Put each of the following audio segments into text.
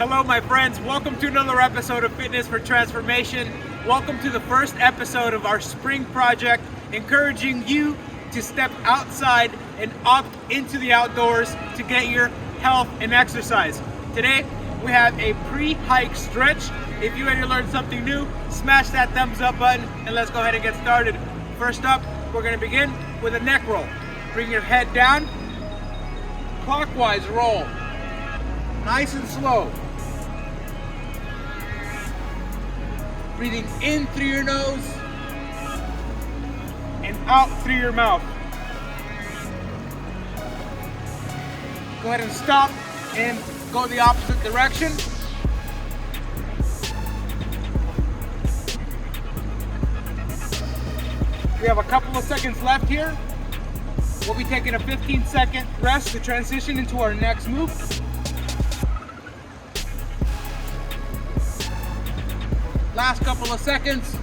Hello my friends, welcome to another episode of Fitness for Transformation. Welcome to the first episode of our spring project, encouraging you to step outside and opt into the outdoors to get your health and exercise. Today we have a pre-hike stretch. If you ready to learn something new, smash that thumbs up button and let's go ahead and get started. First up, we're going to begin with a neck roll. Bring your head down, clockwise roll, nice and slow. Breathing in through your nose and out through your mouth. Go ahead and stop and go the opposite direction. We have a couple of seconds left here. We'll be taking a 15-second rest to transition into our next move. Last couple of seconds.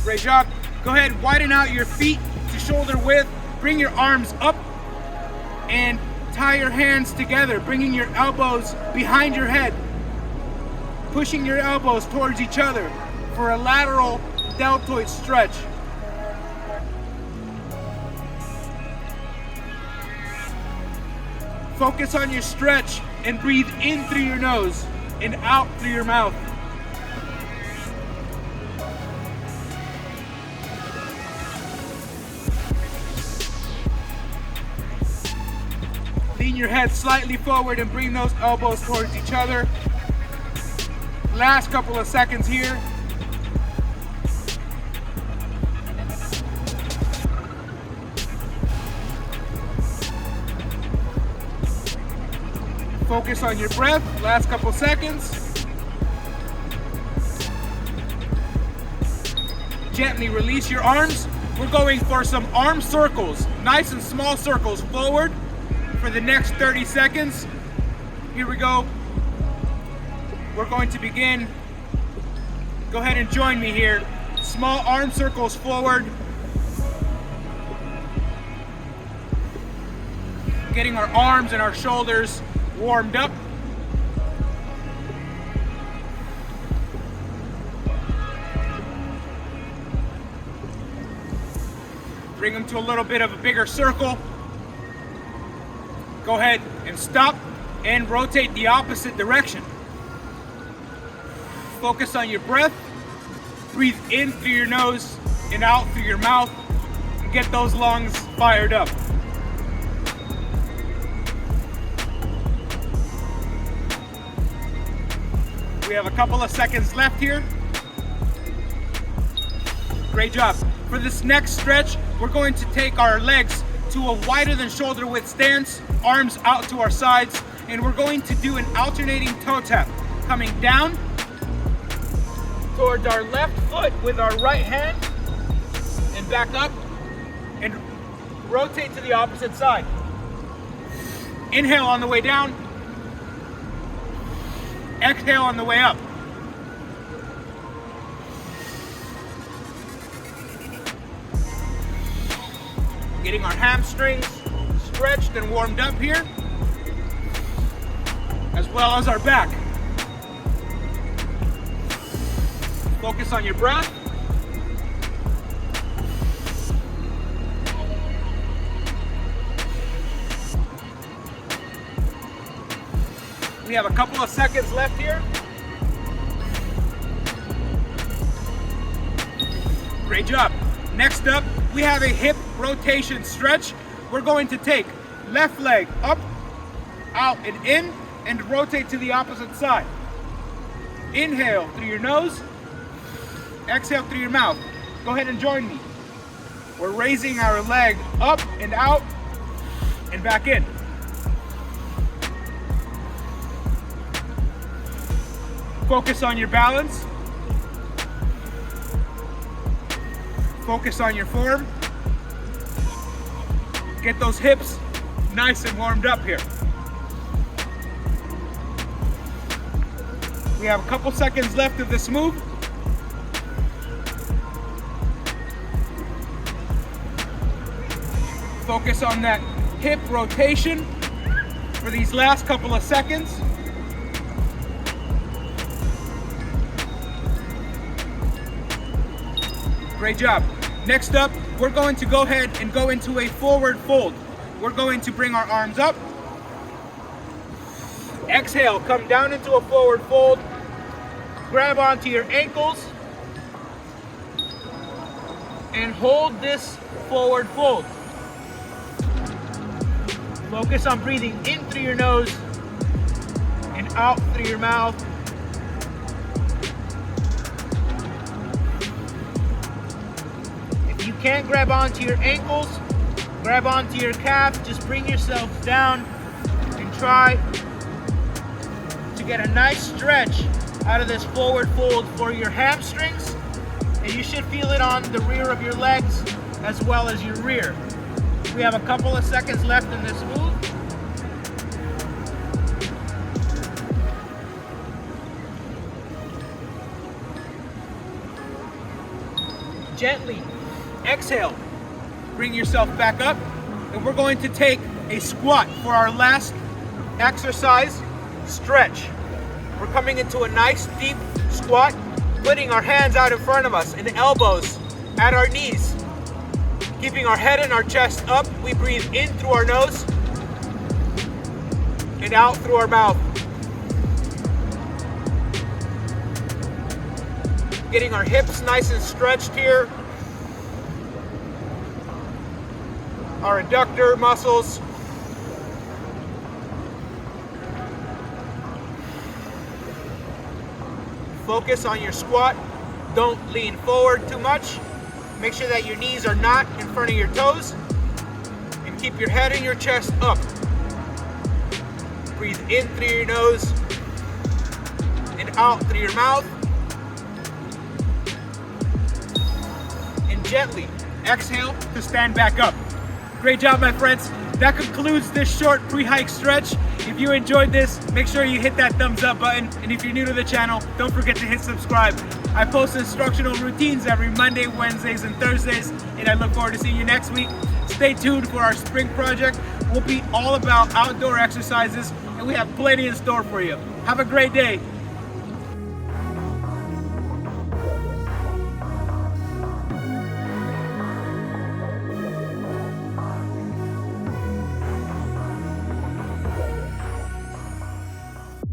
Great job. Go ahead, widen out your feet to shoulder width. Bring your arms up and tie your hands together, bringing your elbows behind your head, pushing your elbows towards each other for a lateral deltoid stretch. Focus on your stretch and breathe in through your nose and out through your mouth. Lean your head slightly forward and bring those elbows towards each other. Last couple of seconds here. Focus on your breath. Last couple seconds. Gently release your arms. We're going for some arm circles. Nice and small circles forward for the next 30 seconds. Here we go. We're going to begin. Go ahead and join me here. Small arm circles forward. Getting our arms and our shoulders warmed up. Bring them to a little bit of a bigger circle. Go ahead and stop and rotate the opposite direction. Focus on your breath. Breathe in through your nose and out through your mouth. And get those lungs fired up. We have a couple of seconds left here. Great job. For this next stretch, we're going to take our legs to a wider than shoulder width stance, arms out to our sides, and we're going to do an alternating toe tap. Coming down towards our left foot with our right hand, and back up, and rotate to the opposite side. Inhale on the way down. Exhale on the way up. Getting our hamstrings stretched and warmed up here, as well as our back. Focus on your breath. We have a couple of seconds left here. Great job. Next up, we have a hip rotation stretch. We're going to take left leg up, out and in, and rotate to the opposite side. Inhale through your nose, exhale through your mouth. Go ahead and join me. We're raising our leg up and out and back in. Focus on your balance. Focus on your form. Get those hips nice and warmed up here. We have a couple seconds left of this move. Focus on that hip rotation for these last couple of seconds. Great job. Next up, we're going to go ahead and go into a forward fold. We're going to bring our arms up. Exhale, come down into a forward fold. Grab onto your ankles and hold this forward fold. Focus on breathing in through your nose and out through your mouth. If you can't grab onto your ankles, grab onto your calf. Just bring yourself down and try to get a nice stretch out of this forward fold for your hamstrings, and you should feel it on the rear of your legs as well as your rear. We have a couple of seconds left in this move. Gently exhale, bring yourself back up, and we're going to take a squat for our last exercise. Stretch. We're coming into a nice deep squat, putting our hands out in front of us and elbows at our knees. Keeping our head and our chest up, we breathe in through our nose and out through our mouth. Getting our hips nice and stretched here. Our adductor muscles. Focus on your squat. Don't lean forward too much. Make sure that your knees are not in front of your toes. And keep your head and your chest up. Breathe in through your nose and out through your mouth. And gently exhale to stand back up. Great job, my friends. That concludes this short pre-hike stretch. If you enjoyed this, make sure you hit that thumbs up button. And if you're new to the channel, don't forget to hit subscribe. I post instructional routines every Monday, Wednesdays, and Thursdays, and I look forward to seeing you next week. Stay tuned for our spring project. We'll be all about outdoor exercises, and we have plenty in store for you. Have a great day.